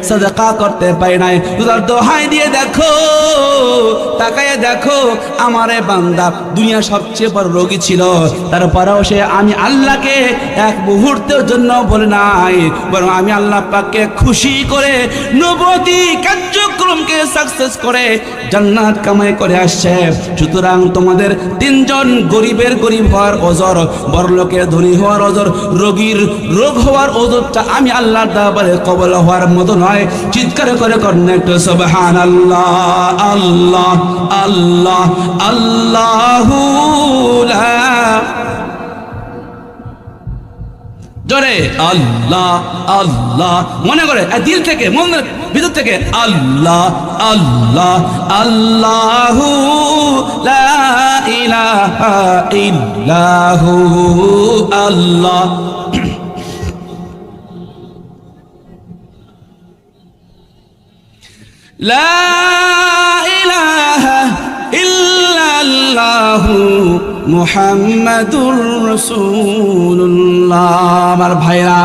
সাদাকা করতে পারি নাই। দোহাই দিয়ে দেখো, তাকায় দেখো, আমারে বান্দা দুনিয়া সবচেয়ে বড় রোগী ছিল, তারপরেও সে আমি আল্লাহকে এক মুহূর্তের জন্য বলে নাই, বরং আমি আল্লাহ পাককে খুশি করে নবুয়তি কার্যক্রমকে সাকসেস করে জান্নাত কামাই করে আসছে। সুতরাং তোমাদের তিনজন গরিবের গরিব হওয়ার ওজর, বড়লোকের ধনী হওয়ার ওজর, রোগীর রোগ হওয়ার ওজরটা আমি আল্লাহর দরবারে কবুল হওয়ার মতো নয়। চিৎকার করে করেন একটু সুবহানাল্লাহ। আল্লাহ আল্লাহ আল্লাহু লা, জোরে আল্লাহ আল্লাহ, মনে করে দিল থেকে, মনের ভিতর থেকে আল্লাহ আল্লাহ আল্লাহু লা ইলাহা ইল্লাহু আল্লাহ। লা ইলাহা ইল্লাল্লাহু মুহাম্মাদুর রাসূলুল্লাহ। আমার ভাইরা,